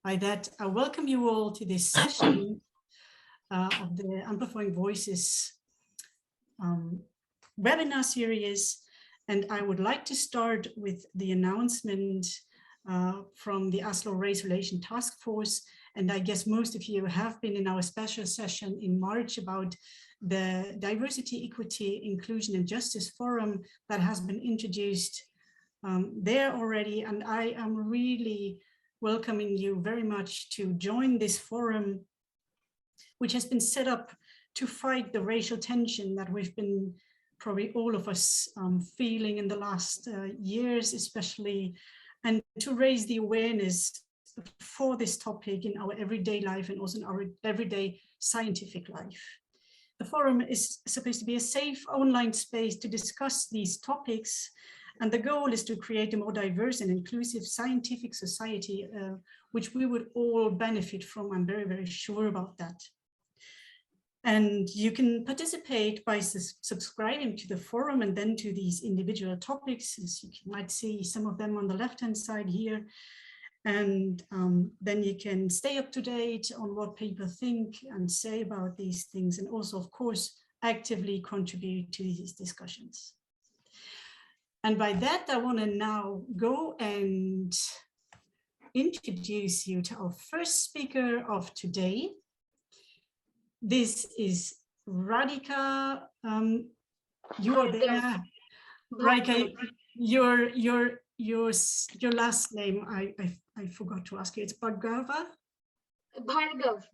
By that, I welcome you all to this session of the Amplifying Voices webinar series. And I would like to start with the announcement from the ASLO Race Relation Task Force. And I guess most of you have been in our special session in March about the Diversity, Equity, Inclusion and Justice Forum that has been introduced there already. And I am really welcoming you very much to join this forum, which has been set up to fight the racial tension that we've been probably all of us feeling in the last years, especially, and to raise the awareness for this topic in our everyday life and also in our everyday scientific life. The forum is supposed to be a safe online space to discuss these topics, and the goal is to create a more diverse and inclusive scientific society, which we would all benefit from. I'm very, very sure about that. And you can participate by subscribing to the forum and then to these individual topics, as you might see some of them on the left-hand side here. And then you can stay up to date on what people think and say about these things, and also, of course, actively contribute to these discussions. And by that, I want to now go and introduce you to our first speaker of today. This is Radhika. You are there. Radhika, your last name, I forgot to ask you. It's Bhargava? Bhargav.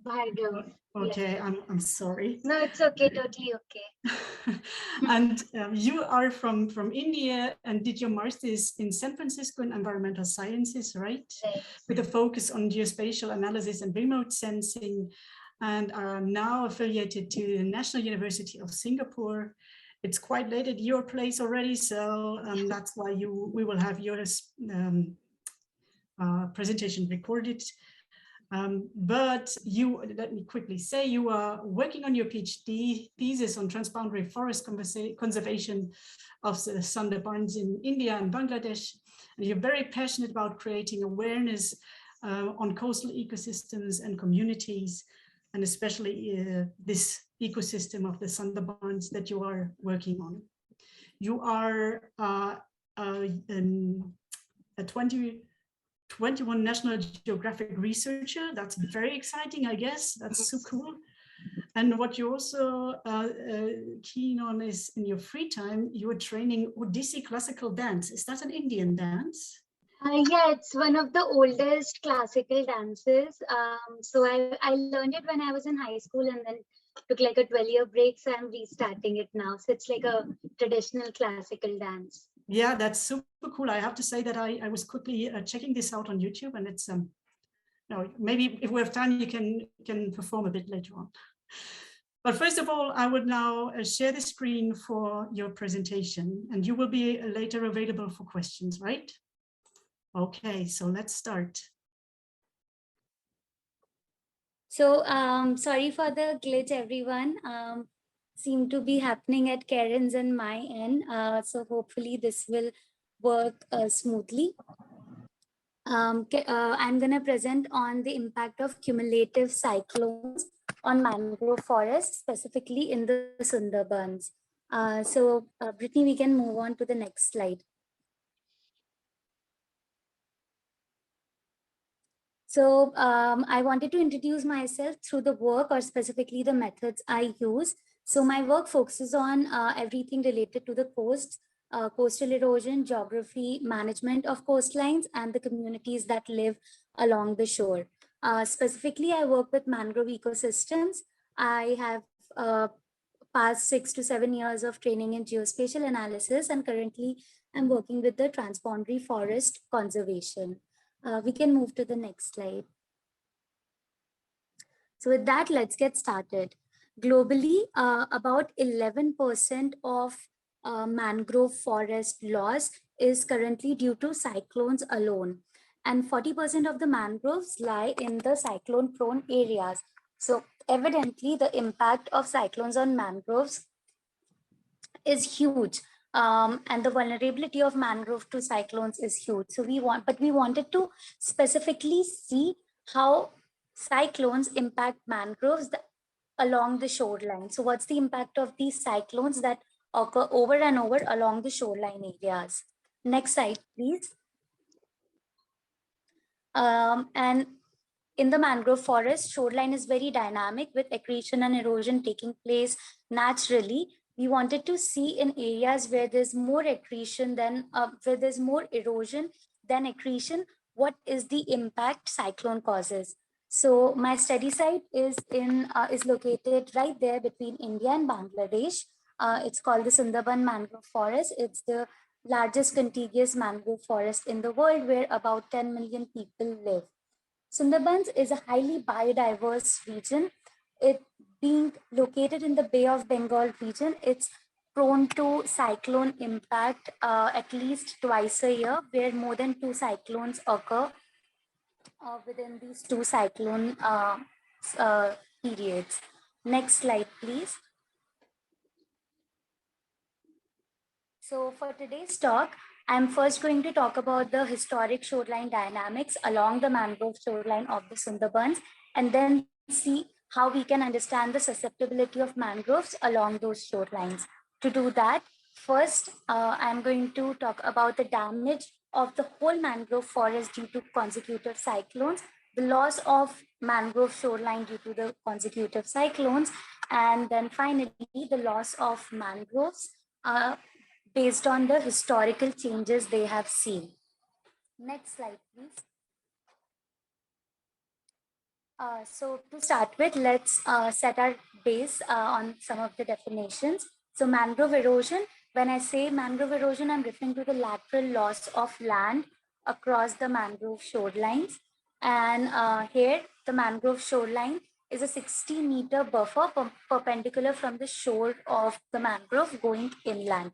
Okay, yes. I'm sorry. No, it's okay, totally okay. And you are from India and did your master's in San Francisco in environmental sciences, right? Right. With a focus on geospatial analysis and remote sensing, and are now affiliated to the National University of Singapore. It's quite late at your place already, so that's why we will have your presentation recorded. But you, let me quickly say, you are working on your PhD thesis on transboundary forest conservation of the Sundarbans in India and Bangladesh. And you're very passionate about creating awareness on coastal ecosystems and communities, and especially this ecosystem of the Sundarbans that you are working on. You are a 21 National Geographic researcher. That's very exciting, I guess. That's so cool. And what you're also keen on is, in your free time, you are training Odissi classical dance. Is that an Indian dance? Yeah, it's one of the oldest classical dances. So I learned it when I was in high school and then took like a 12-year break. So I'm restarting it now. So it's like a traditional classical dance. Yeah, that's super cool. I have to say that I was quickly checking this out on YouTube, and it's no, maybe if we have time, you can perform a bit later on. But first of all, I would now share the screen for your presentation, and you will be later available for questions, right? Okay, so let's start. So sorry for the glitch, everyone. Seem to be happening at Karen's and my end. So hopefully this will work smoothly. I'm going to present on the impact of cumulative cyclones on mangrove forests, specifically in the Sundarbans. Brittany, we can move on to the next slide. So I wanted to introduce myself through the work, or specifically the methods I use. So my work focuses on everything related to the coast, coastal erosion, geography, management of coastlines, and the communities that live along the shore. Specifically, I work with mangrove ecosystems. I have past 6 to 7 years of training in geospatial analysis, and currently I'm working with the transboundary forest conservation. We can move to the next slide. So with that, let's get started. Globally, about 11% of mangrove forest loss is currently due to cyclones alone. And 40% of the mangroves lie in the cyclone-prone areas. So evidently, the impact of cyclones on mangroves is huge. And the vulnerability of mangrove to cyclones is huge. So we wanted to specifically see how cyclones impact mangroves along the shoreline. So what's the impact of these cyclones that occur over and over along the shoreline areas? Next slide, please. And in the mangrove forest, shoreline is very dynamic with accretion and erosion taking place naturally. We wanted to see in areas where there's more accretion than where there's more erosion than accretion, what is the impact cyclone causes. So my study site is located right there between India and Bangladesh. It's called the Sundarban Mangrove Forest. It's the largest contiguous mangrove forest in the world, where about 10 million people live. Sundarbans is a highly biodiverse region. It being located in the Bay of Bengal region, it's prone to cyclone impact at least twice a year, where more than 2 cyclones occur within these 2 cyclone uh, periods. Next slide, please. So for today's talk, I'm first going to talk about the historic shoreline dynamics along the mangrove shoreline of the Sundarbans, and then see how we can understand the susceptibility of mangroves along those shorelines. To do that, first, I'm going to talk about the damage of the whole mangrove forest due to consecutive cyclones, the loss of mangrove shoreline due to the consecutive cyclones, and then finally the loss of mangroves based on the historical changes they have seen. Next slide, please. So to start with, let's set our base on some of the definitions. So mangrove erosion, when I say mangrove erosion, I'm referring to the lateral loss of land across the mangrove shorelines. And here, the mangrove shoreline is a 60-meter buffer perpendicular from the shore of the mangrove going inland.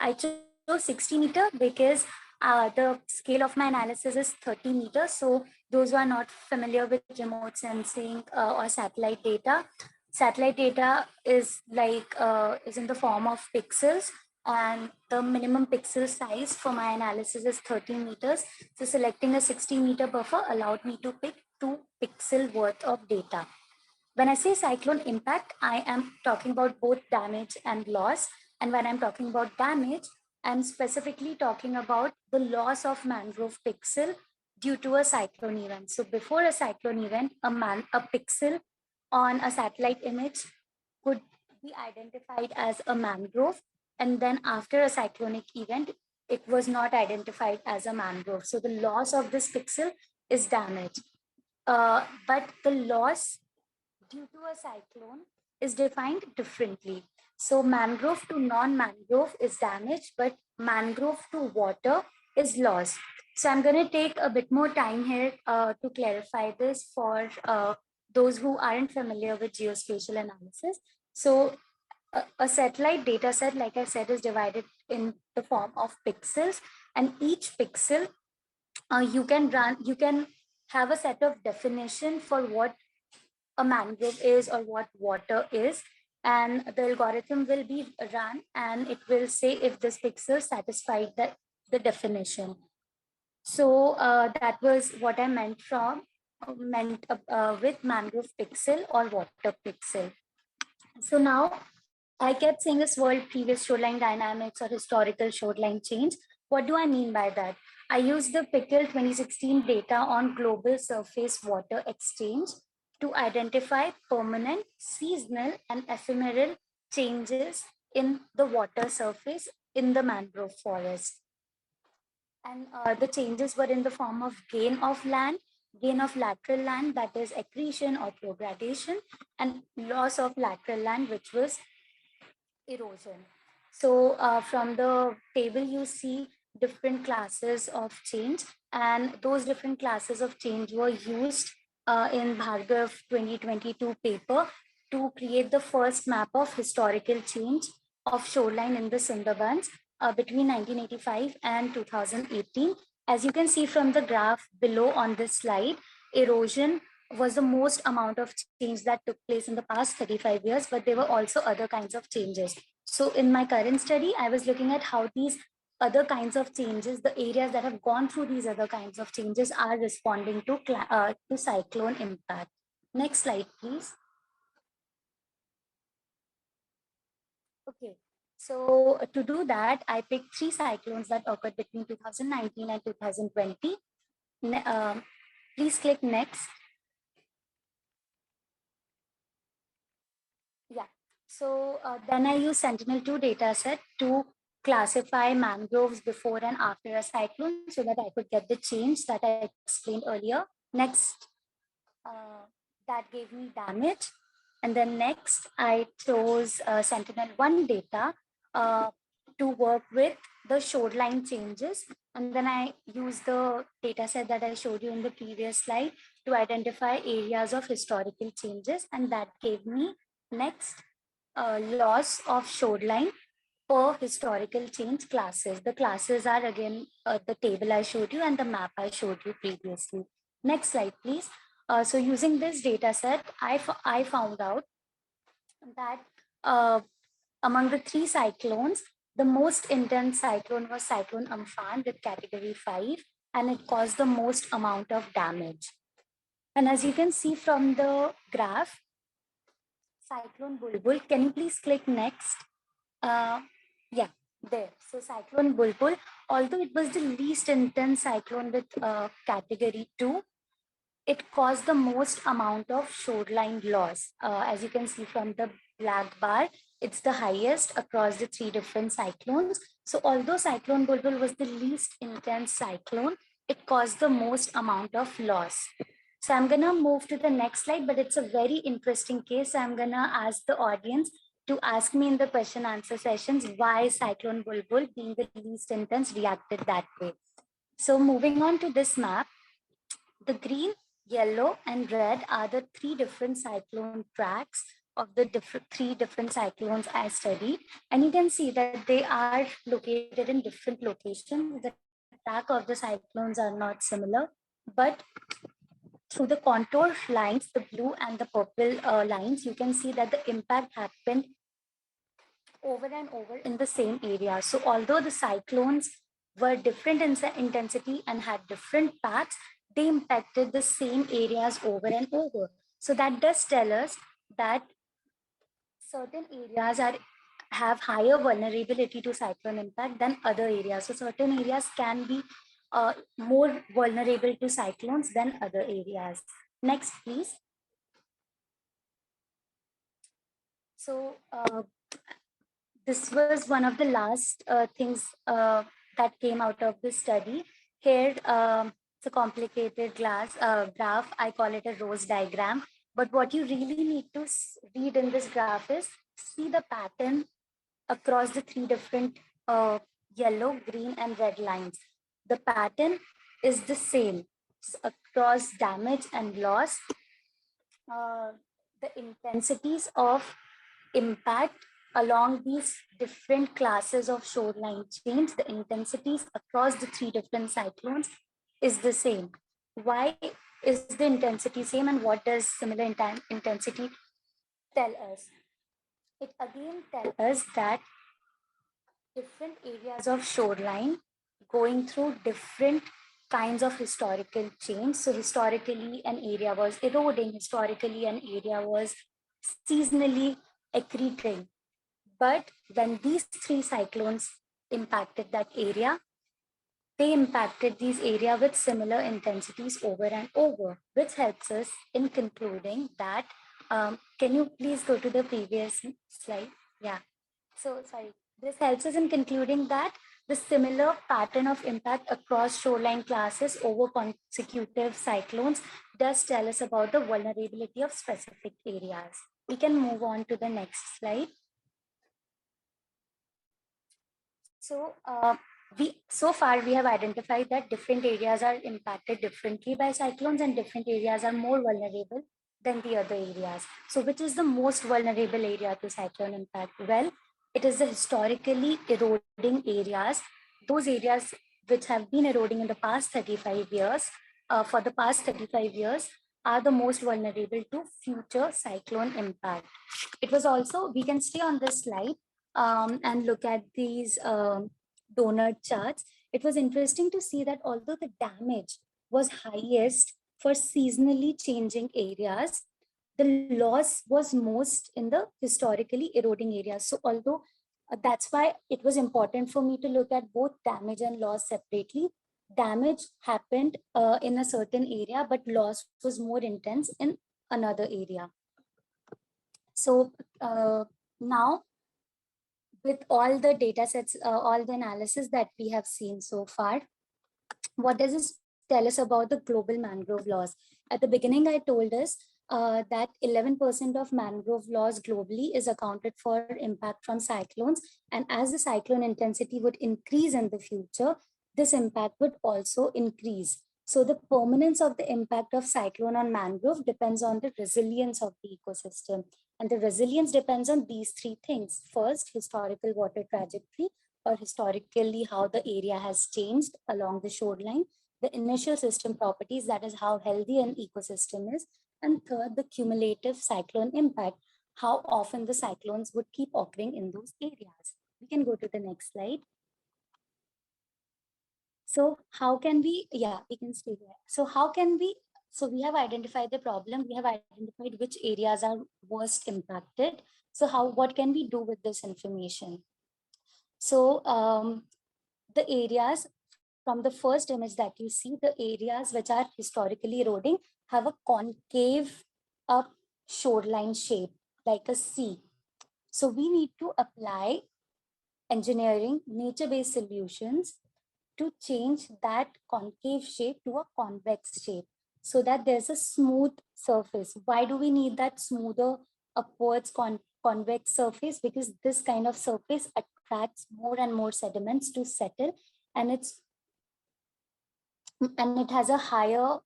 I chose 60 meter because the scale of my analysis is 30 meters. So those who are not familiar with remote sensing or satellite data is is in the form of pixels, and the minimum pixel size for my analysis is 30 meters. So selecting a 60-meter buffer allowed me to pick 2 pixel worth of data. When I say cyclone impact, I am talking about both damage and loss. And when I'm talking about damage, I'm specifically talking about the loss of mangrove pixel due to a cyclone event. So before a cyclone event, a pixel on a satellite image could be identified as a mangrove. And then after a cyclonic event, it was not identified as a mangrove. So the loss of this pixel is damage. But the loss due to a cyclone is defined differently. So mangrove to non-mangrove is damage, but mangrove to water is loss. So I'm going to take a bit more time here to clarify this for those who aren't familiar with geospatial analysis. So a satellite data set, like I said, is divided in the form of pixels, and each pixel you can have a set of definition for what a mangrove is or what water is, and the algorithm will be run and it will say if this pixel satisfied the definition. So that was what I meant with mangrove pixel or water pixel. So now I kept saying this word previous shoreline dynamics or historical shoreline change. What do I mean by that? I used the PICL 2016 data on global surface water exchange to identify permanent, seasonal, and ephemeral changes in the water surface in the mangrove forest. And the changes were in the form of gain of lateral land, that is accretion or progradation, and loss of lateral land, which was erosion. So from the table, you see different classes of change, and those different classes of change were used in Bhargav 2022 paper to create the first map of historical change of shoreline in the Sundarbans between 1985 and 2018. As you can see from the graph below on this slide, erosion was the most amount of change that took place in the past 35 years, but there were also other kinds of changes. So in my current study, I was looking at how these other kinds of changes, the areas that have gone through these other kinds of changes are responding to cyclone impact. Next slide, please. Okay, so to do that, I picked 3 cyclones that occurred between 2019 and 2020. Please click next. Yeah, so then I use Sentinel-2 dataset to classify mangroves before and after a cyclone so that I could get the change that I explained earlier. Next, that gave me damage. And then next, I chose Sentinel-1 data to work with the shoreline changes. And then I used the data set that I showed you in the previous slide to identify areas of historical changes. And that gave me next loss of shoreline per historical change classes. The classes are again the table I showed you and the map I showed you previously. Next slide, please. So using this data set, I found out that among the 3 cyclones, the most intense cyclone was Cyclone Amphan with category 5, and it caused the most amount of damage. And as you can see from the graph, Cyclone Bulbul, can you please click next? Yeah, there. So Cyclone Bulbul, although it was the least intense cyclone with category 2, it caused the most amount of shoreline loss. As you can see from the black bar, it's the highest across the 3 different cyclones. So although Cyclone Bulbul was the least intense cyclone, it caused the most amount of loss. So I'm gonna move to the next slide, but it's a very interesting case. I'm gonna ask the audience to ask me in the question answer sessions why Cyclone Bulbul, being the least intense, reacted that way. So moving on to this map, the green, yellow, and red are the 3 different cyclone tracks of the 3 different cyclones I studied. And you can see that they are located in different locations. The track of the cyclones are not similar, but through the contour lines, the blue and the purple lines, you can see that the impact happened over and over in the same area. So although the cyclones were different in intensity and had different paths, they impacted the same areas over and over. So that does tell us that certain areas have higher vulnerability to cyclone impact than other areas. So certain areas can be more vulnerable to cyclones than other areas. Next, please. So this was one of the last things that came out of this study. Here, it's a complicated graph. I call it a rose diagram. But what you really need to read in this graph is see the pattern across the 3 different yellow, green, and red lines. The pattern is the same across damage and loss. The intensities of impact along these different classes of shoreline change, the intensities across the 3 different cyclones is the same. Why is the intensity same, and what does similar intensity tell us? It again tells us that different areas of shoreline going through different kinds of historical change. So historically, an area was eroding, historically, an area was seasonally accreting. But when these 3 cyclones impacted that area, they impacted these areas with similar intensities over and over, which helps us in concluding that, can you please go to the previous slide? Yeah. So sorry, this helps us in concluding that the similar pattern of impact across shoreline classes over consecutive cyclones does tell us about the vulnerability of specific areas. We can move on to the next slide. So so far we have identified that different areas are impacted differently by cyclones and different areas are more vulnerable than the other areas. So which is the most vulnerable area to cyclone impact? Well, it is the historically eroding areas, those areas which have been eroding in the past 35 years, for the past 35 years, are the most vulnerable to future cyclone impact. It was also, we can stay on this slide and look at these donut charts, it was interesting to see that although the damage was highest for seasonally changing areas, the loss was most in the historically eroding areas. So although that's why it was important for me to look at both damage and loss separately. Damage happened in a certain area, but loss was more intense in another area. So now, with all the data sets, all the analysis that we have seen so far, what does this tell us about the global mangrove loss? At the beginning, I told us that 11% of mangrove loss globally is accounted for impact from cyclones. And as the cyclone intensity would increase in the future, this impact would also increase. So the permanence of the impact of cyclone on mangrove depends on the resilience of the ecosystem. And the resilience depends on these three things. First, historical water trajectory, or historically how the area has changed along the shoreline. The initial system properties, that is how healthy an ecosystem is. And third, the cumulative cyclone impact, how often the cyclones would keep occurring in those areas. We can go to the next slide. So how can we, we can stay there. So how can we, so we have identified the problem, we have identified which areas are worst impacted. So what can we do with this information? So the areas from the first image that you see, the areas which are historically eroding have a concave up shoreline shape, like a C. So we need to apply engineering nature-based solutions to change that concave shape to a convex shape so that there's a smooth surface. Why do we need that smoother upwards convex surface? Because this kind of surface attracts more and more sediments to settle, and it has a higher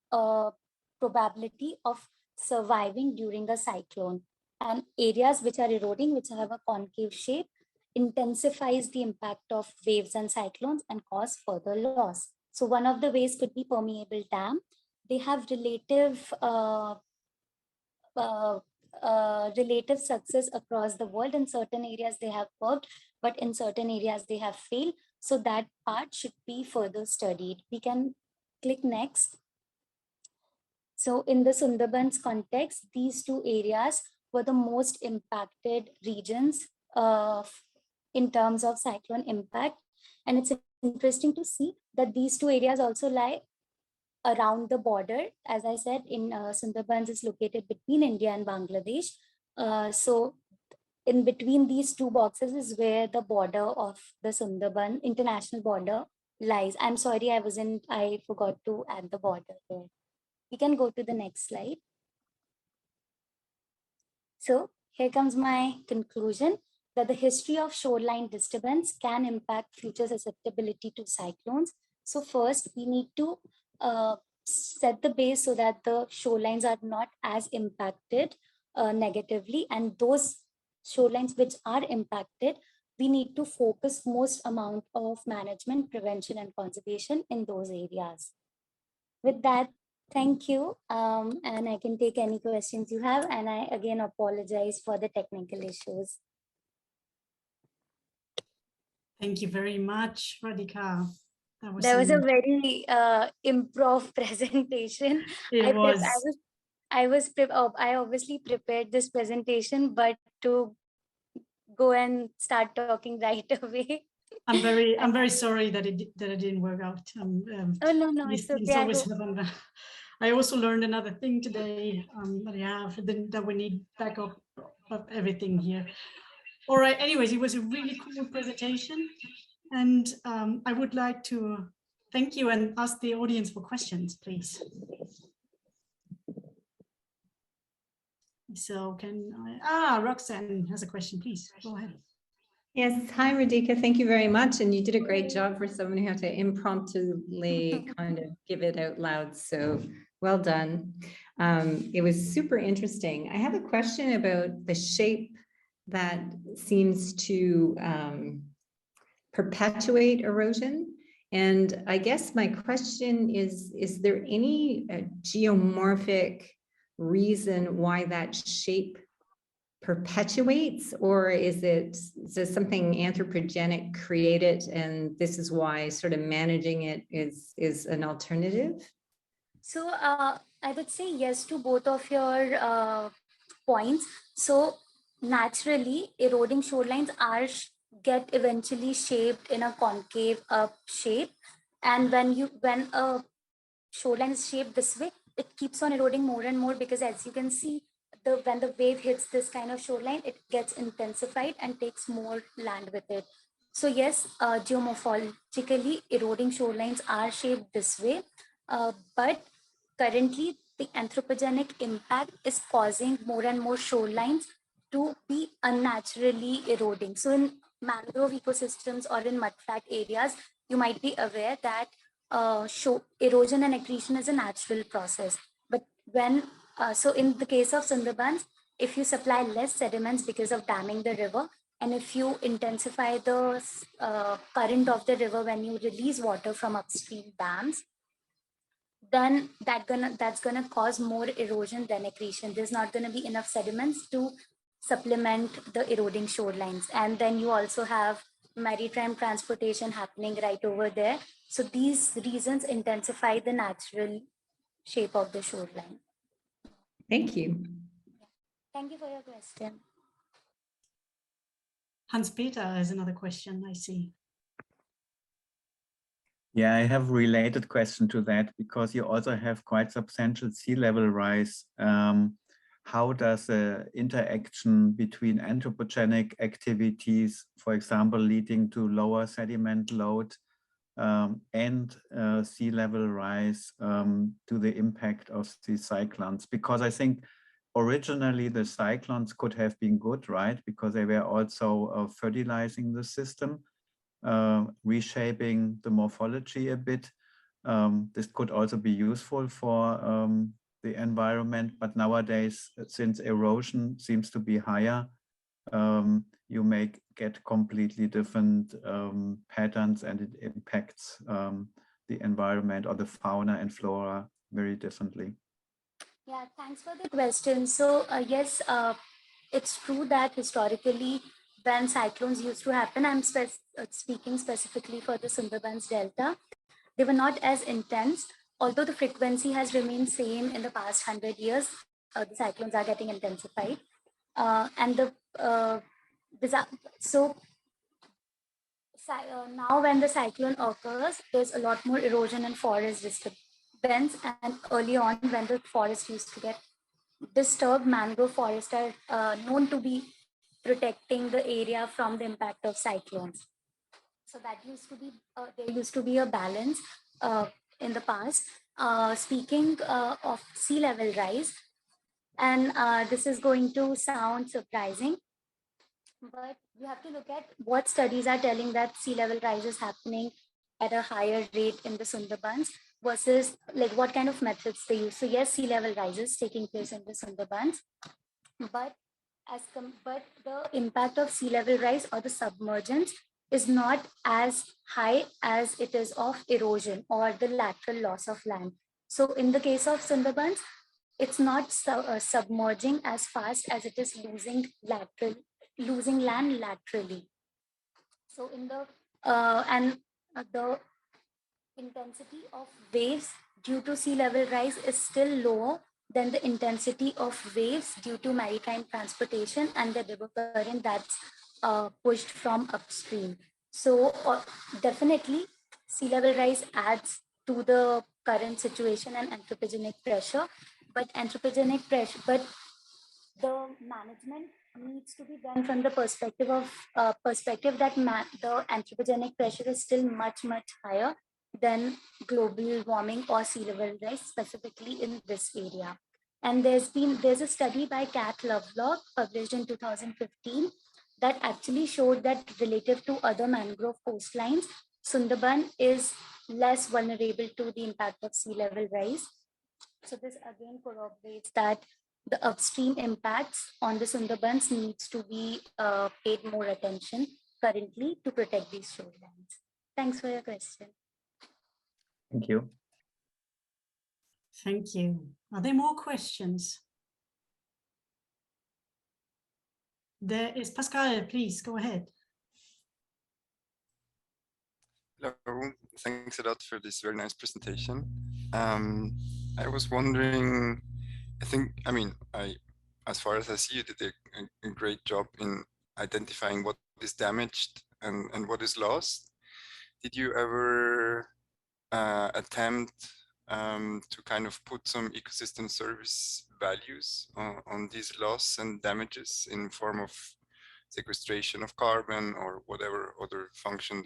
probability of surviving during a cyclone. And areas which are eroding, which have a concave shape, intensifies the impact of waves and cyclones and cause further loss. So one of the ways could be permeable dam. They have relative relative success across the world. In certain areas they have worked, but in certain areas they have failed. So that part should be further studied. We can click next. So in the Sundarbans context, these two areas were the most impacted regions in terms of cyclone impact. And it's interesting to see that these two areas also lie around the border. As I said, in Sundarbans is located between India and Bangladesh. So in between these two boxes is where the border of the Sundarban international border lies. I'm sorry, I forgot to add the border there. We can go to the next slide. So here comes my conclusion, that the history of shoreline disturbance can impact future susceptibility to cyclones. So first, we need to set the base so that the shorelines are not as impacted negatively, and those shorelines which are impacted, we need to focus most amount of management, prevention, and conservation in those areas. With that, thank you. And I can take any questions you have. And I again apologize for the technical issues. Thank you very much, Radhika. That was a very improv presentation. I obviously prepared this presentation, but to go and start talking right away. I'm very sorry that it didn't work out. Oh no, it's okay. I also learned another thing today that we need backup of everything here. All right. Anyways, it was a really cool presentation, and I would like to thank you and ask the audience for questions, please. So Roxanne has a question, please. Go ahead. Yes, hi Radhika, thank you very much. And you did a great job for someone who had to impromptu kind of give it out loud. So well done. It was super interesting. I have a question about the shape that seems to perpetuate erosion. And I guess my question is there any geomorphic reason why that shape perpetuates, or is it something anthropogenic created, and this is why sort of managing it is an alternative? So I would say yes to both of your points. So naturally, eroding shorelines get eventually shaped in a concave up shape, and when a shoreline is shaped this way, it keeps on eroding more and more, because as you can see, when the wave hits this kind of shoreline, it gets intensified and takes more land with it. So yes, geomorphologically, eroding shorelines are shaped this way, but currently the anthropogenic impact is causing more and more shorelines to be unnaturally eroding. So in mangrove ecosystems or in mudflat areas, you might be aware that erosion and accretion is a natural process. But so in the case of Sundarbans, if you supply less sediments because of damming the river, and if you intensify the current of the river when you release water from upstream dams, then that's gonna cause more erosion than accretion. There's not gonna be enough sediments to supplement the eroding shorelines. And then you also have maritime transportation happening right over there. So these reasons intensify the natural shape of the shoreline. Thank you. Thank you for your question. Hans-Peter has another question, I see. Yeah, I have a related question to that, because you also have quite substantial sea level rise. How does the interaction between anthropogenic activities, for example, leading to lower sediment load, and sea level rise to the impact of these cyclones? Because I think originally the cyclones could have been good, right? Because they were also fertilizing the system, reshaping the morphology a bit. This could also be useful for the environment, but nowadays, since erosion seems to be higher, you may get completely different patterns, and it impacts the environment or the fauna and flora very differently. Yeah, thanks for the question. So yes, it's true that historically, when cyclones used to happen, I'm speaking specifically for the Sundarbans Delta, they were not as intense. Although the frequency has remained same in the past 100 years, the cyclones are getting intensified. And now when the cyclone occurs, there's a lot more erosion and forest disturbance. And early on, when the forest used to get disturbed, mangrove forests are known to be protecting the area from the impact of cyclones. So that used to be, there used to be a balance in the past. Speaking of sea level rise, and this is going to sound surprising, but you have to look at what studies are telling that sea level rise is happening at a higher rate in the Sundarbans versus like what kind of methods they use. So yes, sea level rises taking place in the Sundarbans, but but the impact of sea level rise or the submergence is not as high as it is of erosion or the lateral loss of land. So in the case of Sundarbans, it's not submerging as fast as it is losing land laterally. So in the the intensity of waves due to sea level rise is still lower than the intensity of waves due to maritime transportation and the river current that's pushed from upstream. So definitely sea level rise adds to the current situation and anthropogenic pressure, but the management needs to be done from the perspective of perspective that the anthropogenic pressure is still much higher than global warming or sea level rise, specifically in this area. And there's a study by Kat Lovelock published in 2015 that actually showed that relative to other mangrove coastlines, Sundarban is less vulnerable to the impact of sea level rise. So this again corroborates that the upstream impacts on the Sundarbans needs to be paid more attention currently to protect these shorelines. Thanks for your question. Thank you. Thank you. Are there more questions? There is Pascal, please go ahead. Hello, thanks a lot for this very nice presentation. I was wondering, as far as I see, you did a great job in identifying what is damaged and what is lost. Did you ever attempt to kind of put some ecosystem service values on these loss and damages in form of sequestration of carbon or whatever other function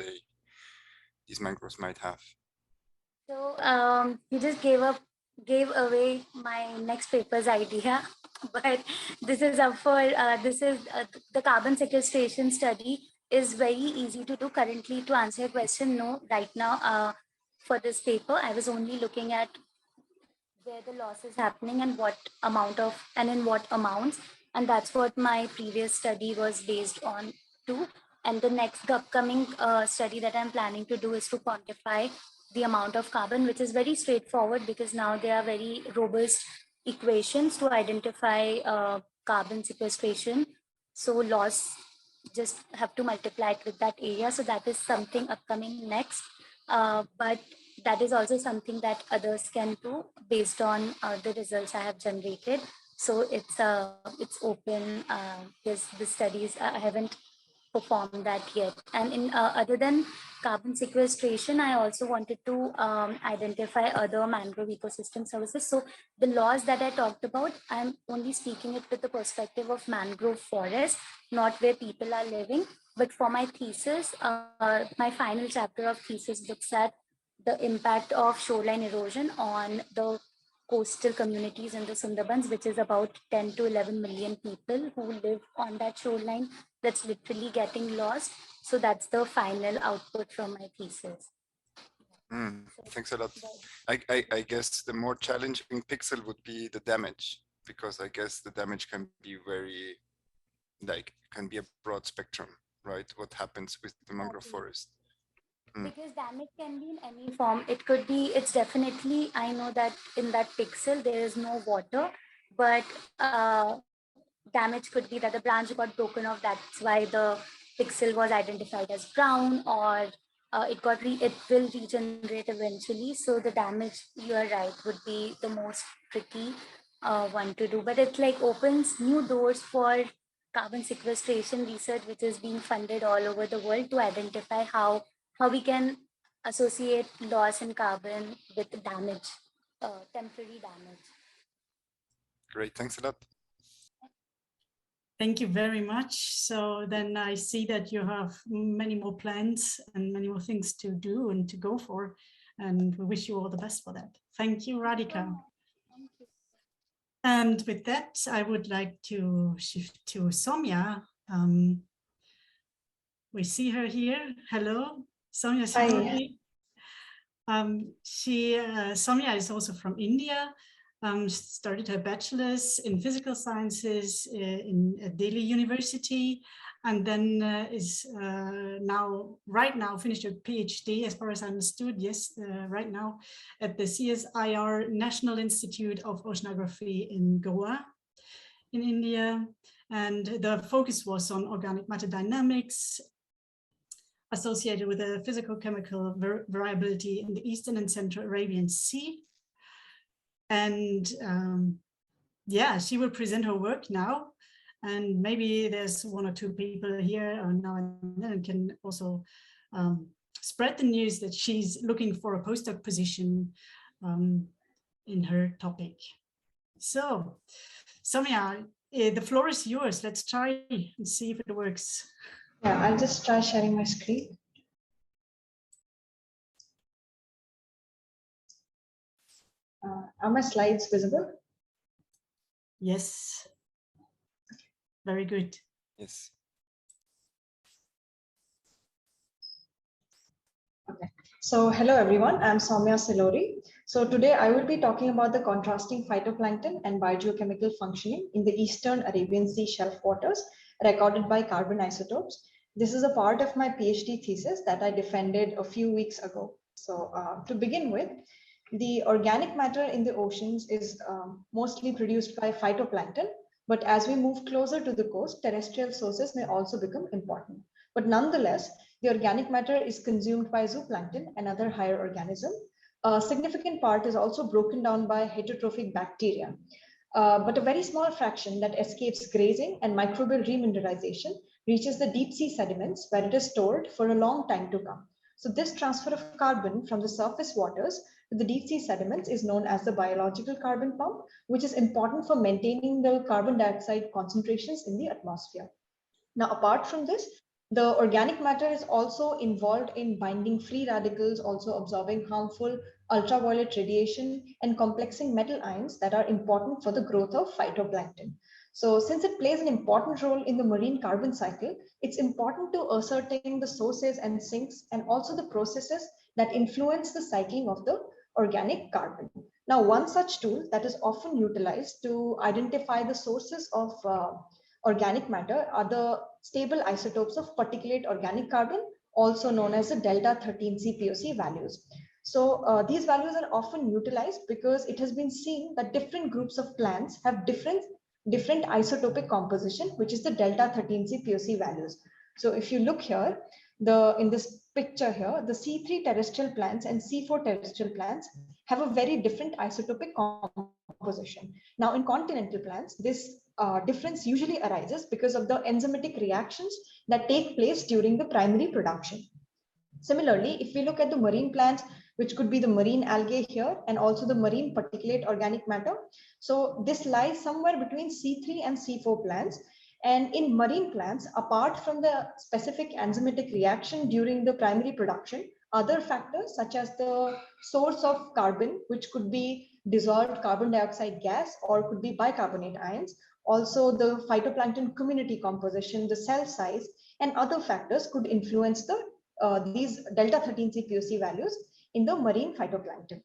these mangroves might have? So you just gave away my next paper's idea, but this is up for the carbon sequestration study is very easy to do. Currently, to answer your question, no, right now for this paper, I was only looking at where the loss is happening and what amount of and in what amounts, and that's what my previous study was based on too. And the next upcoming study that I'm planning to do is to quantify the amount of carbon, which is very straightforward because now there are very robust equations to identify carbon sequestration. So loss, just have to multiply it with that area. So that is something upcoming next. But that is also something that others can do based on the results I have generated. So it's open because the studies I haven't performed that yet. And in other than carbon sequestration, I also wanted to identify other mangrove ecosystem services. So the laws that I talked about, I'm only speaking it with the perspective of mangrove forest, not where people are living. But for my thesis, my final chapter of thesis looks at the impact of shoreline erosion on the coastal communities in the Sundarbans, which is about 10 to 11 million people who live on that shoreline that's literally getting lost. So that's the final output from my thesis. Thanks a lot. I guess the more challenging pixel would be the damage, because I guess the damage can be can be a broad spectrum, right? What happens with the mangrove forest? Because damage can be in any form. It could be, it's definitely, I know that in that pixel there is no water, but damage could be that the branch got broken off. That's why the pixel was identified as brown, or it will regenerate eventually. So the damage, you are right, would be the most tricky one to do. But it like opens new doors for carbon sequestration research, which is being funded all over the world to identify how we can associate loss in carbon with damage, temporary damage. Great, thanks a lot. Thank you very much. So then I see that you have many more plans and many more things to do and to go for. And we wish you all the best for that. Thank you, Radhika. Thank you. And with that, I would like to shift to Saumya. We see her here. Hello, Saumya Silori. Saumya is also from India. Started her bachelor's in physical sciences at Delhi University, and then is right now finished her PhD, as far as I understood, right now at the CSIR-National Institute of Oceanography in Goa, in India. And the focus was on organic matter dynamics associated with the physical-chemical variability in the Eastern and Central Arabian Sea. And she will present her work now. And maybe there's one or two people here now and then can also spread the news that she's looking for a postdoc position in her topic. So, Saumya, the floor is yours. Let's try and see if it works. Yeah, I'll just try sharing my screen. Are my slides visible? Yes. Very good. Yes. Okay. So hello everyone, I'm Saumya Silori. So today I will be talking about the contrasting phytoplankton and biogeochemical functioning in the Eastern Arabian Sea shelf waters recorded by carbon isotopes. This is a part of my PhD thesis that I defended a few weeks ago. So to begin with, the organic matter in the oceans is mostly produced by phytoplankton, But as we move closer to the coast, terrestrial sources may also become important. But nonetheless, the organic matter is consumed by zooplankton and other higher organisms. A significant part is also broken down by heterotrophic bacteria. But a very small fraction that escapes grazing and microbial remineralization reaches the deep sea sediments where it is stored for a long time to come. So this transfer of carbon from the surface waters to the deep sea sediments is known as the biological carbon pump, which is important for maintaining the carbon dioxide concentrations in the atmosphere. Now, apart from this, the organic matter is also involved in binding free radicals, also absorbing harmful ultraviolet radiation and complexing metal ions that are important for the growth of phytoplankton. So since it plays an important role in the marine carbon cycle, it's important to ascertain the sources and sinks and also the processes that influence the cycling of the organic carbon. Now, one such tool that is often utilized to identify the sources of organic matter are the stable isotopes of particulate organic carbon, also known as the delta 13C POC values. So these values are often utilized because it has been seen that different groups of plants have different isotopic composition, which is the delta 13C POC values. So if you look here, in this picture here, the C3 terrestrial plants and C4 terrestrial plants have a very different isotopic composition. Now in continental plants, this difference usually arises because of the enzymatic reactions that take place during the primary production. Similarly, if we look at the marine plants, which could be the marine algae here and also the marine particulate organic matter. So this lies somewhere between C3 and C4 plants. And in marine plants, apart from the specific enzymatic reaction during the primary production, other factors such as the source of carbon, which could be dissolved carbon dioxide gas or could be bicarbonate ions, also the phytoplankton community composition, the cell size, and other factors could influence these delta 13C POC values in the marine phytoplankton.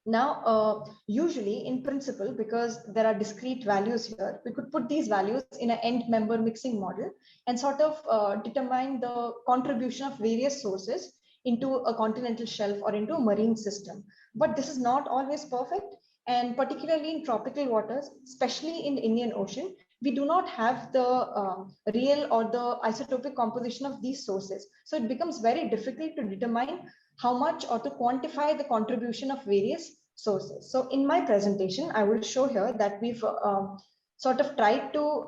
Now, usually in principle, because there are discrete values here, we could put these values in an end member mixing model and sort of determine the contribution of various sources into a continental shelf or into a marine system. But this is not always perfect. And particularly in tropical waters, especially in the Indian Ocean, we do not have the real or the isotopic composition of these sources. So it becomes very difficult to determine how much or to quantify the contribution of various sources. So in my presentation, I will show here that we've sort of tried to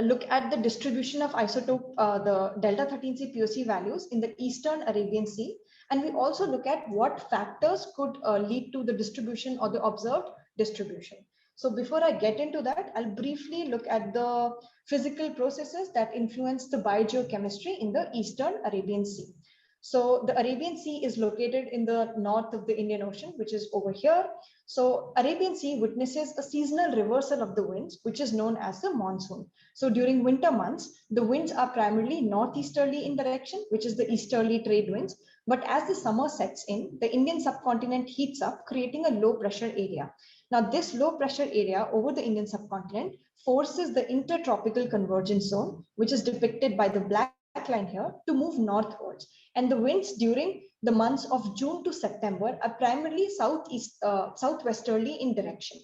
look at the distribution of isotope, the delta 13C POC values in the Eastern Arabian Sea. And we also look at what factors could lead to the distribution or the observed distribution. So before I get into that, I'll briefly look at the physical processes that influence the biogeochemistry in the Eastern Arabian Sea. So the Arabian Sea is located in the north of the Indian Ocean, which is over here. So Arabian Sea witnesses a seasonal reversal of the winds, which is known as the monsoon. So during winter months, the winds are primarily northeasterly in direction, which is the easterly trade winds. But as the summer sets in, the Indian subcontinent heats up, creating a low pressure area. Now, this low pressure area over the Indian subcontinent forces the intertropical convergence zone, which is depicted by the black line here, to move northwards. And the winds during the months of June to September are primarily southwesterly in direction.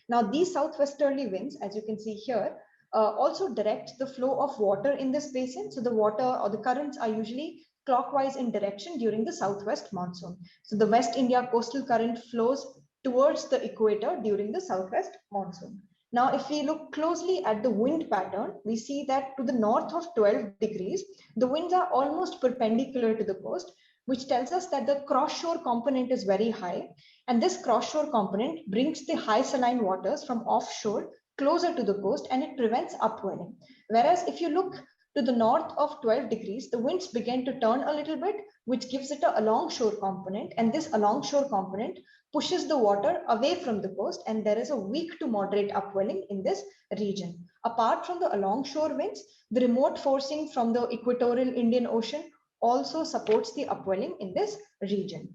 Now, these southwesterly winds, as you can see here, also direct the flow of water in this basin. So the water or the currents are usually clockwise in direction during the southwest monsoon. So the West India coastal current flows towards the equator during the southwest monsoon. Now, if we look closely at the wind pattern, we see that to the north of 12 degrees, the winds are almost perpendicular to the coast, which tells us that the cross-shore component is very high. And this cross-shore component brings the high saline waters from offshore closer to the coast, and it prevents upwelling. Whereas if you look to the north of 12 degrees, the winds begin to turn a little bit, which gives it a along-shore component. And this along-shore component pushes the water away from the coast, and there is a weak to moderate upwelling in this region. Apart from the along-shore winds, the remote forcing from the equatorial Indian Ocean also supports the upwelling in this region.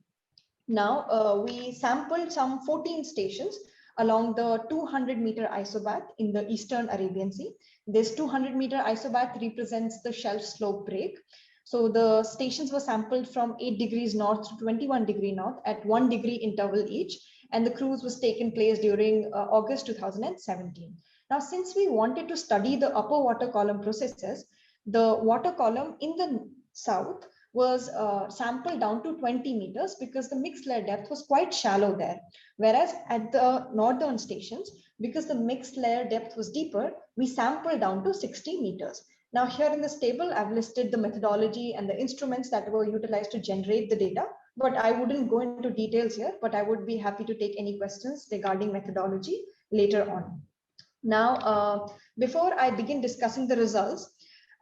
Now, we sampled some 14 stations along the 200-meter isobath in the Eastern Arabian Sea. This 200-meter isobath represents the shelf slope break. So the stations were sampled from 8 degrees north to 21 degree north at 1 degree interval each, and the cruise was taken place during August 2017. Now, since we wanted to study the upper water column processes, the water column in the south was sampled down to 20 meters because the mixed layer depth was quite shallow there. Whereas at the northern stations, because the mixed layer depth was deeper, we sampled down to 60 meters. Now here in this table, I've listed the methodology and the instruments that were utilized to generate the data, but I wouldn't go into details here, but I would be happy to take any questions regarding methodology later on. Now, before I begin discussing the results,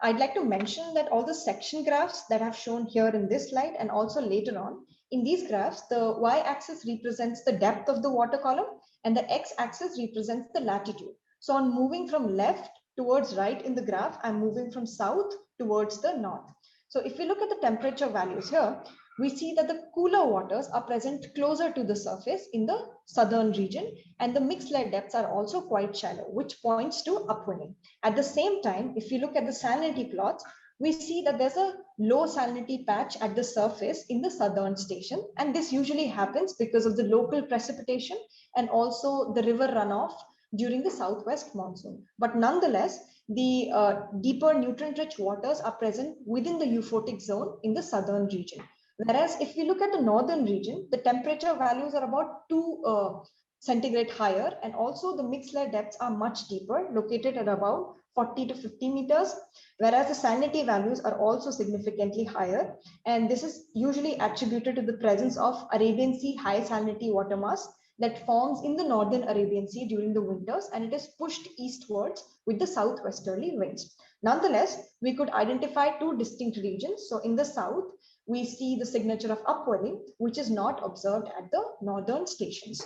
I'd like to mention that all the section graphs that I've shown here in this slide and also later on, in these graphs, the y-axis represents the depth of the water column and the x-axis represents the latitude. So on moving from left towards right in the graph, I'm moving from south towards the north. So if we look at the temperature values here, we see that the cooler waters are present closer to the surface in the southern region, and the mixed layer depths are also quite shallow, which points to upwelling. At the same time, if you look at the salinity plots, we see that there's a low salinity patch at the surface in the southern station, and this usually happens because of the local precipitation and also the river runoff during the southwest monsoon. But nonetheless, the deeper nutrient-rich waters are present within the euphotic zone in the southern region. Whereas if we look at the northern region, the temperature values are about 2 centigrade higher, and also the mixed layer depths are much deeper, located at about 40 to 50 meters, whereas the salinity values are also significantly higher. And this is usually attributed to the presence of Arabian Sea high salinity water mass that forms in the northern Arabian Sea during the winters, and it is pushed eastwards with the southwesterly winds. Nonetheless, we could identify 2 distinct regions. So in the south, we see the signature of upwelling, which is not observed at the northern stations.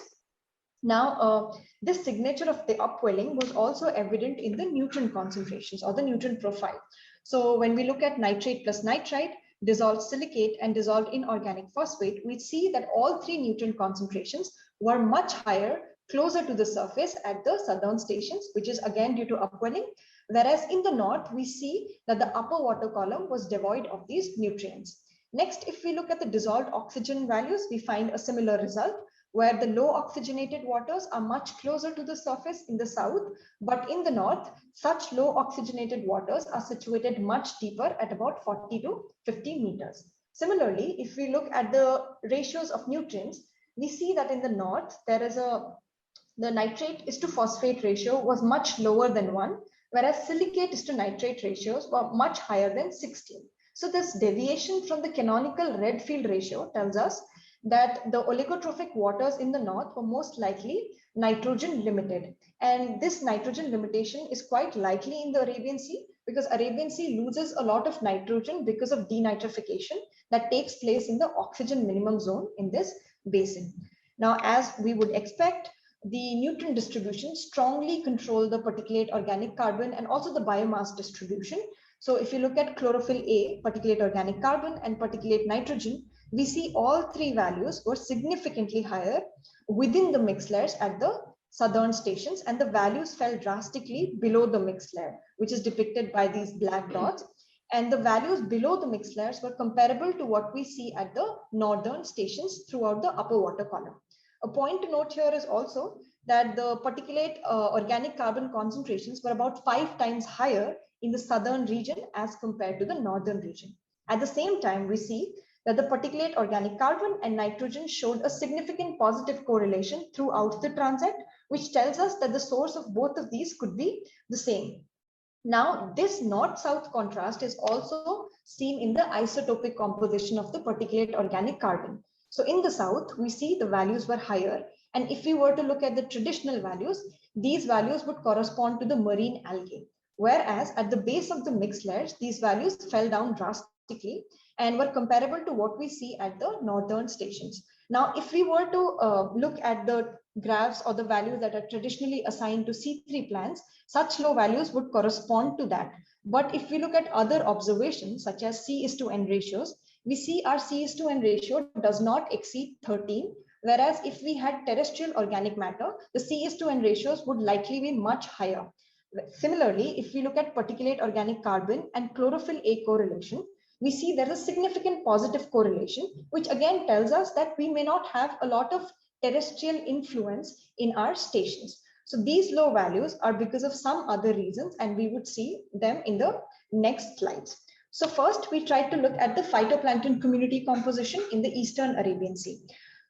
Now, this signature of the upwelling was also evident in the nutrient concentrations or the nutrient profile. So when we look at nitrate plus nitrite, dissolved silicate and dissolved inorganic phosphate, we see that all 3 nutrient concentrations were much higher closer to the surface at the southern stations, which is again due to upwelling. Whereas in the north, we see that the upper water column was devoid of these nutrients. Next, if we look at the dissolved oxygen values, we find a similar result where the low oxygenated waters are much closer to the surface in the south, but in the north, such low oxygenated waters are situated much deeper at about 40 to 50 meters. Similarly, if we look at the ratios of nutrients, we see that in the north, there is the nitrate is to phosphate ratio was much lower than 1, whereas silicate is to nitrate ratios were much higher than 16. So this deviation from the canonical Redfield ratio tells us that the oligotrophic waters in the north were most likely nitrogen limited. And this nitrogen limitation is quite likely in the Arabian Sea because Arabian Sea loses a lot of nitrogen because of denitrification that takes place in the oxygen minimum zone in this basin. Now, as we would expect, the nutrient distribution strongly control the particulate organic carbon and also the biomass distribution. So if you look at chlorophyll A, particulate organic carbon and particulate nitrogen, we see all 3 values were significantly higher within the mixed layers at the southern stations, and the values fell drastically below the mixed layer, which is depicted by these black dots. And the values below the mixed layers were comparable to what we see at the northern stations throughout the upper water column. A point to note here is also that the particulate organic carbon concentrations were about 5 times higher in the southern region as compared to the northern region. At the same time, we see that the particulate organic carbon and nitrogen showed a significant positive correlation throughout the transect, which tells us that the source of both of these could be the same. Now, this north-south contrast is also seen in the isotopic composition of the particulate organic carbon. So in the south, we see the values were higher. And if we were to look at the traditional values, these values would correspond to the marine algae. Whereas at the base of the mixed layers, these values fell down drastically and were comparable to what we see at the northern stations. Now, if we were to look at the graphs or the values that are traditionally assigned to C3 plants, such low values would correspond to that. But if we look at other observations, such as C:N ratios, we see our C:N ratio does not exceed 13. Whereas if we had terrestrial organic matter, the C:N ratios would likely be much higher. Similarly, if we look at particulate organic carbon and chlorophyll A correlation, we see there is a significant positive correlation, which again tells us that we may not have a lot of terrestrial influence in our stations. So these low values are because of some other reasons, and we would see them in the next slides. So first, we tried to look at the phytoplankton community composition in the Eastern Arabian Sea.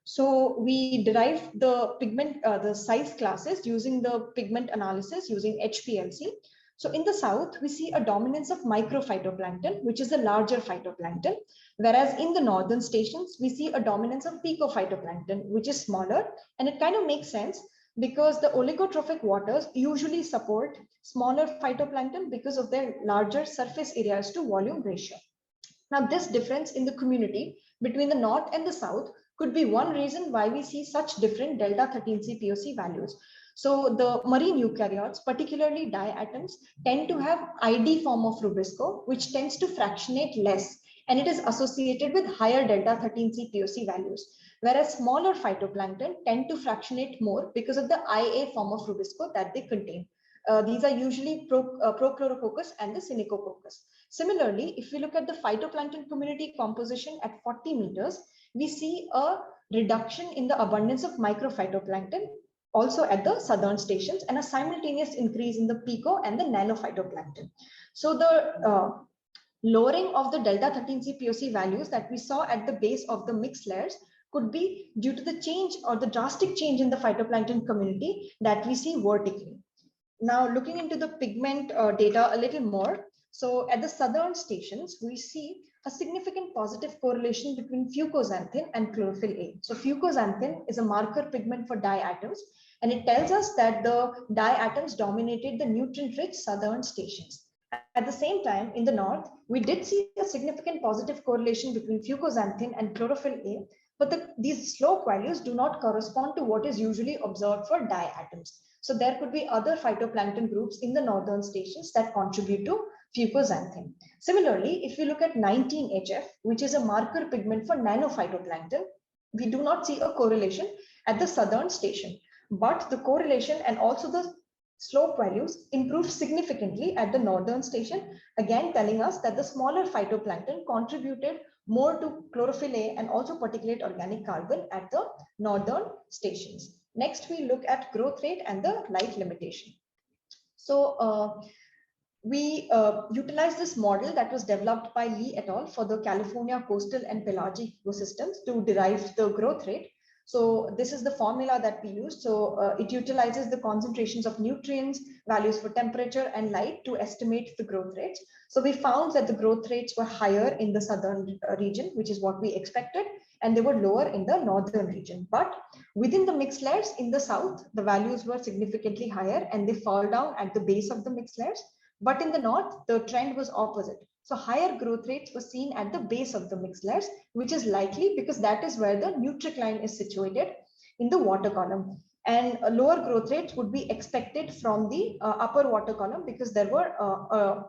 So we derived the pigment, the size classes using the pigment analysis using HPLC. So in the south, we see a dominance of microphytoplankton, which is the larger phytoplankton, whereas in the northern stations, we see a dominance of picophytoplankton, which is smaller, and it kind of makes sense because the oligotrophic waters usually support smaller phytoplankton because of their larger surface areas to volume ratio. Now, this difference in the community between the north and the south could be one reason why we see such different delta 13C POC values. So the marine eukaryotes, particularly diatoms, tend to have ID form of Rubisco, which tends to fractionate less, and it is associated with higher delta 13C POC values. Whereas smaller phytoplankton tend to fractionate more because of the IA form of Rubisco that they contain. These are usually Prochlorococcus and the Synechococcus. Similarly, if we look at the phytoplankton community composition at 40 meters, we see a reduction in the abundance of microphytoplankton also at the southern stations, and a simultaneous increase in the pico and the nanophytoplankton. So the lowering of the delta 13C POC values that we saw at the base of the mixed layers could be due to the change or the drastic change in the phytoplankton community that we see vertically. Now, looking into the pigment data a little more. So at the southern stations, we see a significant positive correlation between fucoxanthin and chlorophyll A. So fucoxanthin is a marker pigment for diatoms, and it tells us that the diatoms dominated the nutrient-rich southern stations. At the same time, in the north, we did see a significant positive correlation between fucoxanthin and chlorophyll A, but these slope values do not correspond to what is usually observed for diatoms. So there could be other phytoplankton groups in the northern stations that contribute to fucoxanthin. Similarly, if we look at 19HF, which is a marker pigment for nanophytoplankton, we do not see a correlation at the southern station, but the correlation and also the slope values improve significantly at the northern station, again telling us that the smaller phytoplankton contributed more to chlorophyll A and also particulate organic carbon at the northern stations. Next, we look at growth rate and the light limitation. So we utilized this model that was developed by Lee et al. For the California coastal and pelagic ecosystems to derive the growth rate. So this is the formula that we used. So it utilizes the concentrations of nutrients, values for temperature and light to estimate the growth rates. So we found that the growth rates were higher in the southern region, which is what we expected, and they were lower in the northern region. But within the mixed layers in the south, the values were significantly higher and they fall down at the base of the mixed layers. But in the north, the trend was opposite. So higher growth rates were seen at the base of the mixed layers, which is likely because that is where the nutricline is situated in the water column. And lower growth rates would be expected from the upper water column because there were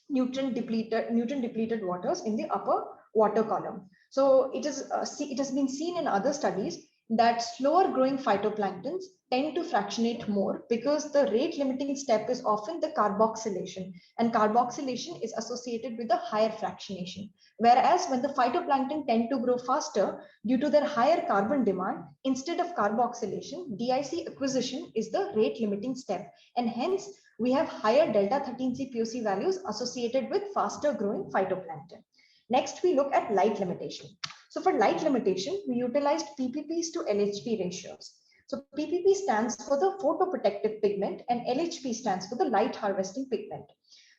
nutrient depleted waters in the upper water column. So it has been seen in other studies that slower growing phytoplanktons tend to fractionate more because the rate limiting step is often the carboxylation, and carboxylation is associated with a higher fractionation. Whereas when the phytoplankton tend to grow faster due to their higher carbon demand, instead of carboxylation, DIC acquisition is the rate limiting step, and hence we have higher delta 13C POC values associated with faster growing phytoplankton. Next, we look at light limitation. So for light limitation, we utilized PPPs to LHP ratios. So PPP stands for the photoprotective pigment and LHP stands for the light harvesting pigment.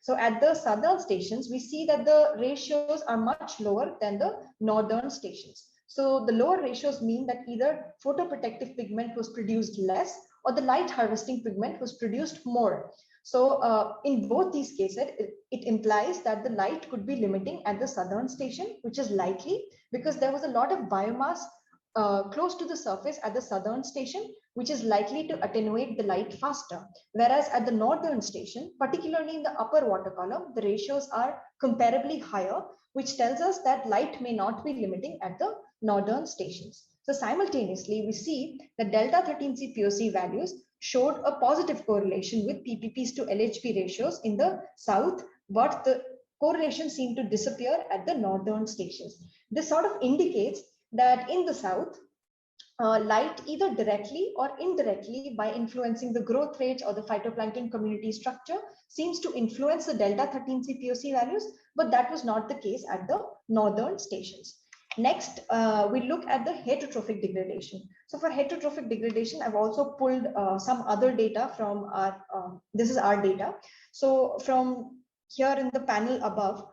So at the southern stations, we see that the ratios are much lower than the northern stations. So the lower ratios mean that either photoprotective pigment was produced less or the light harvesting pigment was produced more. So in both these cases, it implies that the light could be limiting at the southern station, which is likely because there was a lot of biomass close to the surface at the southern station, which is likely to attenuate the light faster. Whereas at the northern station, particularly in the upper water column, the ratios are comparably higher, which tells us that light may not be limiting at the northern stations. So simultaneously, we see that delta 13C POC values showed a positive correlation with PPPs to LHP ratios in the south, but the correlation seemed to disappear at the northern stations. This sort of indicates that in the south, light either directly or indirectly by influencing the growth rates or the phytoplankton community structure seems to influence the delta 13C POC values, but that was not the case at the northern stations. Next, we look at the heterotrophic degradation. So for heterotrophic degradation, I've also pulled some other data from our, this is our data. So from here in the panel above,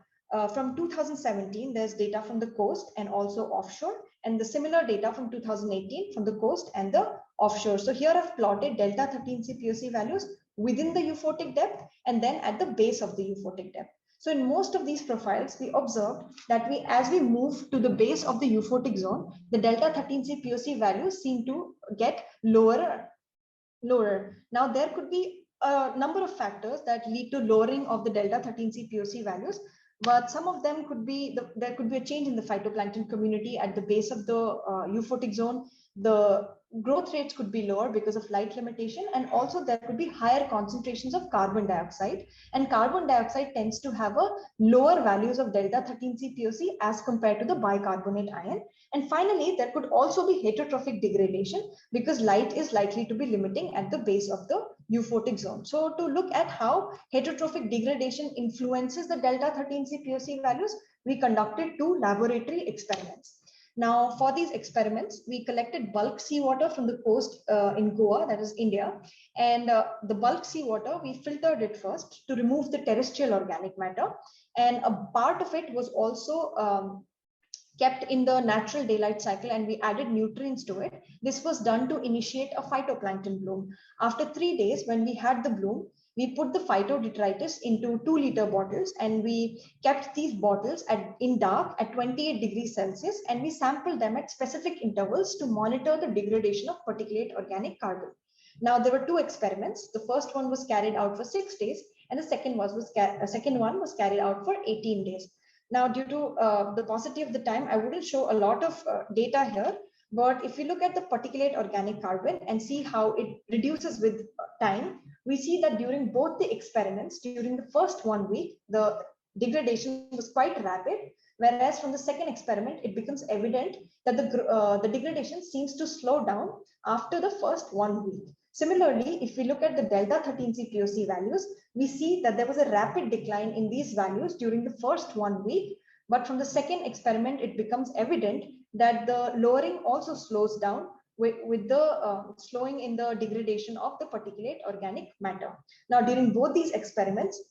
from 2017, there's data from the coast and also offshore, and the similar data from 2018 from the coast and the offshore. So here I've plotted delta 13C POC values within the euphotic depth and then at the base of the euphotic depth. So in most of these profiles, we observed that as we move to the base of the euphotic zone, the delta 13C POC values seem to get lower. Now there could be a number of factors that lead to lowering of the delta 13C POC values, but some of them could be, there could be a change in the phytoplankton community at the base of the euphotic zone. The growth rates could be lower because of light limitation, and also there could be higher concentrations of carbon dioxide, and carbon dioxide tends to have a lower values of delta 13C POC as compared to the bicarbonate ion. And finally, there could also be heterotrophic degradation because light is likely to be limiting at the base of the euphotic zone. So to look at how heterotrophic degradation influences the delta 13C POC values, we conducted 2 laboratory experiments. Now, for these experiments, we collected bulk seawater from the coast in Goa, that is India. And the bulk seawater, we filtered it first to remove the terrestrial organic matter. And a part of it was also kept in the natural daylight cycle, and we added nutrients to it. This was done to initiate a phytoplankton bloom. After 3 days, when we had the bloom, we put the phytodetritus into 2-liter bottles, and we kept these bottles in dark at 28 degrees Celsius, and we sampled them at specific intervals to monitor the degradation of particulate organic carbon. Now, there were 2 experiments. The first one was carried out for 6 days, and the second one was carried out for 18 days. Now, due to the paucity of the time, I wouldn't show a lot of data here, but if you look at the particulate organic carbon and see how it reduces with time, we see that during both the experiments, during the first 1 week, the degradation was quite rapid, whereas from the second experiment, it becomes evident that the degradation seems to slow down after the first 1 week. Similarly, if we look at the delta 13C POC values, we see that there was a rapid decline in these values during the first 1 week, but from the second experiment, it becomes evident that the lowering also slows down with the slowing in the degradation of the particulate organic matter. Now, during both these experiments,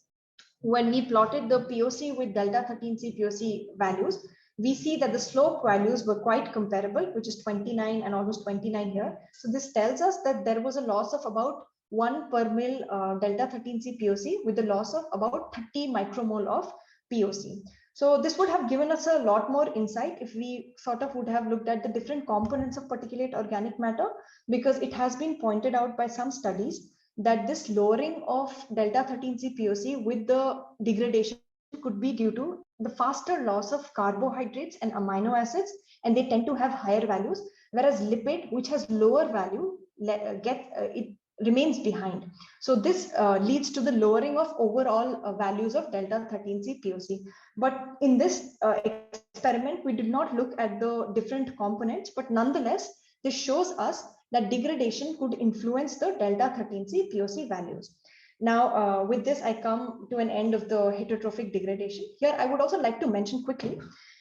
when we plotted the POC with delta 13C POC values, we see that the slope values were quite comparable, which is 29 and almost 29 here. So this tells us that there was a loss of about 1 per mil delta 13C POC with a loss of about 30 micromole of POC. So this would have given us a lot more insight if we sort of would have looked at the different components of particulate organic matter, because it has been pointed out by some studies that this lowering of delta 13C POC with the degradation could be due to the faster loss of carbohydrates and amino acids, and they tend to have higher values, whereas lipid, which has lower value, it remains behind. So this leads to the lowering of overall values of delta 13C POC. But in this experiment, we did not look at the different components, but nonetheless, this shows us that degradation could influence the delta 13C POC values. Now, with this, I come to an end of the heterotrophic degradation. Here, I would also like to mention quickly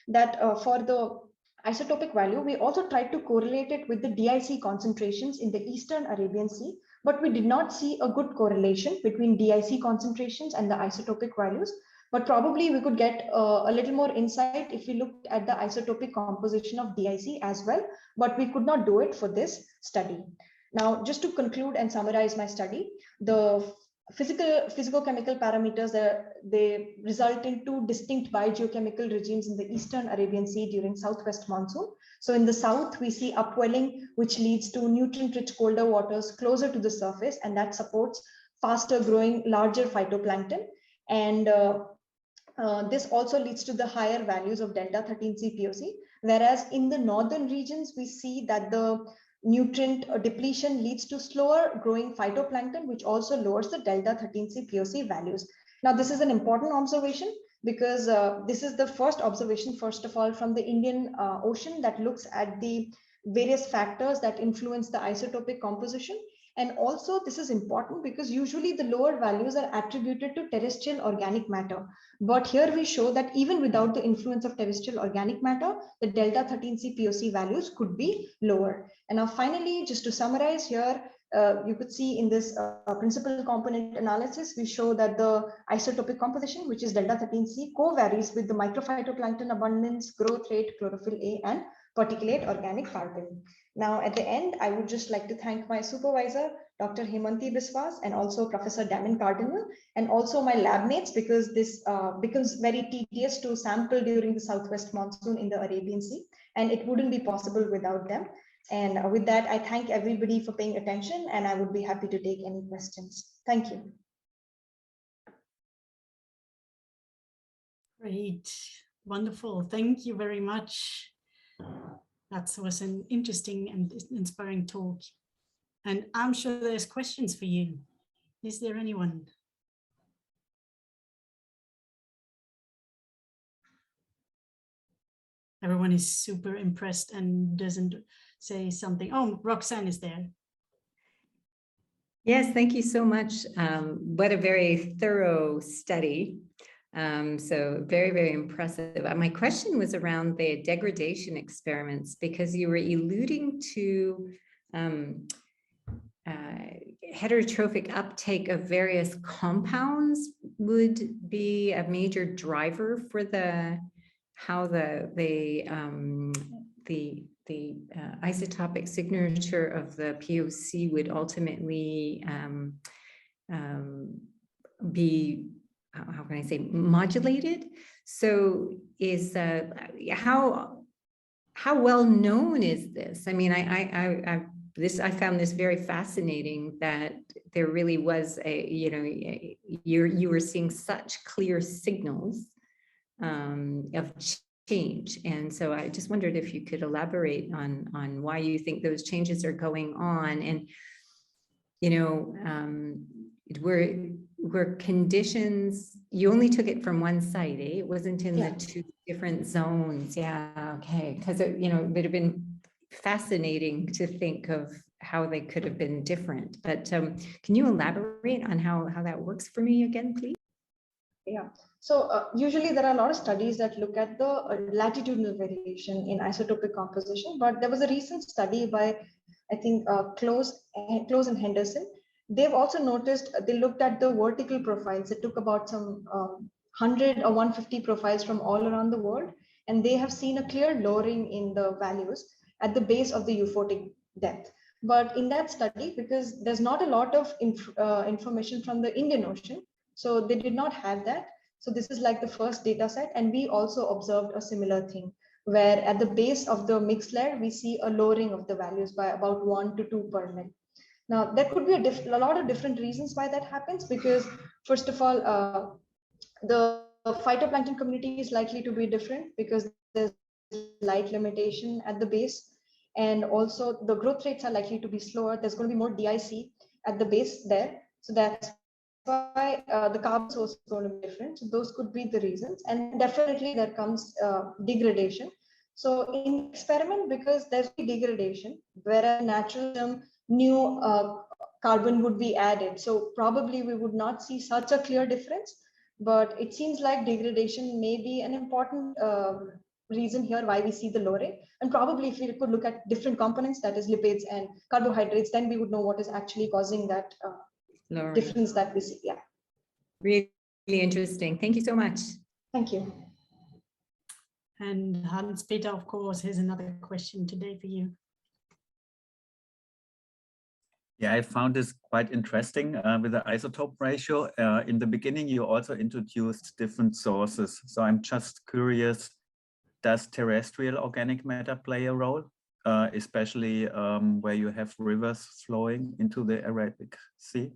that for the isotopic value, we also tried to correlate it with the DIC concentrations in the Eastern Arabian Sea, but we did not see a good correlation between DIC concentrations and the isotopic values. But probably we could get a little more insight if we looked at the isotopic composition of DIC as well, but we could not do it for this study. Now, just to conclude and summarize my study, the physicochemical parameters, they result in 2 distinct biogeochemical regimes in the Eastern Arabian Sea during southwest monsoon. So in the south, we see upwelling, which leads to nutrient-rich colder waters closer to the surface, and that supports faster growing, larger phytoplankton. And this also leads to the higher values of delta 13C POC, whereas in the northern regions, we see that the nutrient depletion leads to slower growing phytoplankton, which also lowers the delta 13C POC values. Now, this is an important observation because this is the first observation, first of all, from the Indian Ocean that looks at the various factors that influence the isotopic composition. And also this is important because usually the lower values are attributed to terrestrial organic matter. But here we show that even without the influence of terrestrial organic matter, the delta 13C POC values could be lower. And now finally, just to summarize here, you could see in this principal component analysis, we show that the isotopic composition, which is delta 13C, co-varies with the microphytoplankton abundance, growth rate, chlorophyll A, and particulate organic carbon. Now, at the end, I would just like to thank my supervisor, Dr. Hemanti Biswas, and also Professor Damon Cardinal, and also my lab mates, because this becomes very tedious to sample during the southwest monsoon in the Arabian Sea, and it wouldn't be possible without them. And with that, I thank everybody for paying attention, and I would be happy to take any questions. Thank you. Great, wonderful. Thank you very much. That was an interesting and inspiring talk. And I'm sure there's questions for you. Is there anyone? Everyone is super impressed and doesn't say something. Oh, Roxanne is there. Yes, thank you so much. What a very thorough study. So very, very impressive. My question was around the degradation experiments, because you were alluding to heterotrophic uptake of various compounds would be a major driver for how the isotopic signature of the POC would ultimately be, how can I say, modulated. So is how well known is this? I mean, I found this very fascinating, that there really was you were seeing such clear signals of change. And so I just wondered if you could elaborate on why you think those changes are going on. And, were conditions, you only took it from one site, eh? It wasn't in the two different zones. Yeah, okay. Because, it would have been fascinating to think of how they could have been different. But can you elaborate on how that works for me again, please? Yeah. So usually there are a lot of studies that look at the latitudinal variation in isotopic composition, but there was a recent study by, I think, Close and Henderson. They've also noticed, they looked at the vertical profiles. It took about some 100 or 150 profiles from all around the world, and they have seen a clear lowering in the values at the base of the euphotic depth. But in that study, because there's not a lot of information from the Indian Ocean, so they did not have that. So this is like the first data set. And we also observed a similar thing, where at the base of the mixed layer, we see a lowering of the values by about 1 to 2 per mil. Now, there could be a lot of different reasons why that happens, because first of all, the phytoplankton community is likely to be different because there's light limitation at the base. And also the growth rates are likely to be slower. There's going to be more DIC at the base there. So that's why the carbon source is going to be different. So those could be the reasons. And definitely there comes degradation. So in experiment, because there's degradation, whereas natural new carbon would be added. So probably we would not see such a clear difference, but it seems like degradation may be an important reason here why we see the lowering. And probably if we could look at different components, that is lipids and carbohydrates, then we would know what is actually causing that difference that we see. Yeah. Really interesting. Thank you so much. Thank you. And Hans-Peter, of course, has another question today for you. Yeah, I found this quite interesting with the isotope ratio. In the beginning, you also introduced different sources. So I'm just curious, does terrestrial organic matter play a role, especially where you have rivers flowing into the Arabian Sea?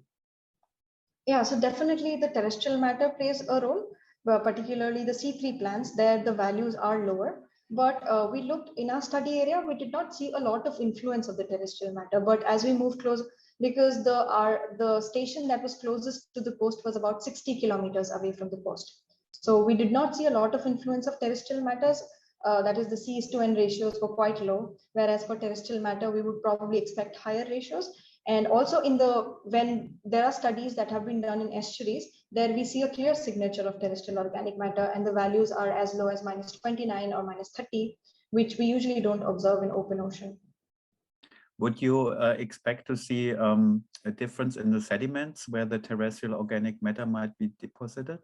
Yeah, so definitely the terrestrial matter plays a role, particularly the C3 plants, there the values are lower. But we looked in our study area, we did not see a lot of influence of the terrestrial matter. But as we moved closer, because the station that was closest to the coast was about 60 kilometers away from the coast. So we did not see a lot of influence of terrestrial matters that is the C/N ratios were quite low, whereas for terrestrial matter, we would probably expect higher ratios. And also when there are studies that have been done in estuaries, there we see a clear signature of terrestrial organic matter, and the values are as low as -29 or -30, which we usually don't observe in open ocean. Would you expect to see a difference in the sediments where the terrestrial organic matter might be deposited?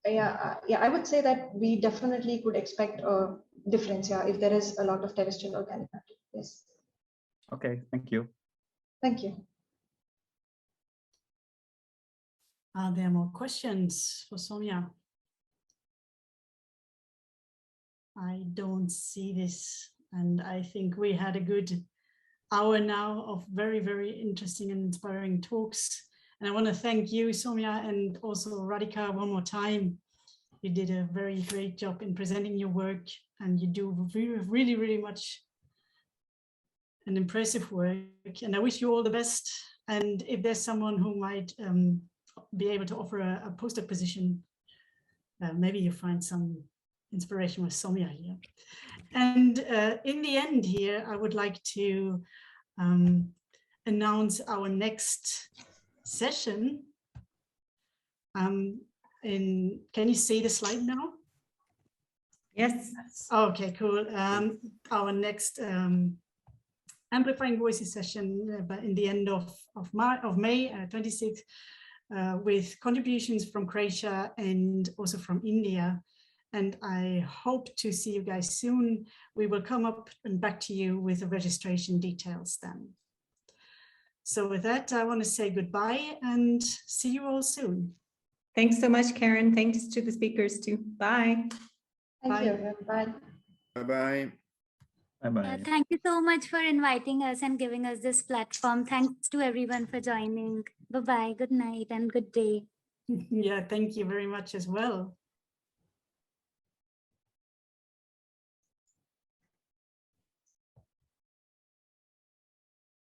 Yeah, I would say that we definitely could expect a difference, yeah, if there is a lot of terrestrial organic matter. Yes. Okay, thank you. Thank you. Are there more questions for Saumya? I don't see this, and I think we had a good hour now of very, very interesting and inspiring talks. And I want to thank you, Saumya, and also Radhika one more time. You did a very great job in presenting your work, and you do really, really much an impressive work. And I wish you all the best. And if there's someone who might be able to offer a postdoc position, maybe you find some inspiration with Saumya here. And in the end here, I would like to announce our next session. Can you see the slide now? Yes. Okay, cool. Our next Amplifying Voices session in the end of May 26th, with contributions from Croatia and also from India. And I hope to see you guys soon. We will come up and back to you with the registration details then. So with that, I want to say goodbye and see you all soon. Thanks so much, Karen. Thanks to the speakers too. Bye. Thank you. Bye. Bye-bye. Bye-bye. Thank you so much for inviting us and giving us this platform. Thanks to everyone for joining. Bye-bye. Good night and good day. Yeah, thank you very much as well.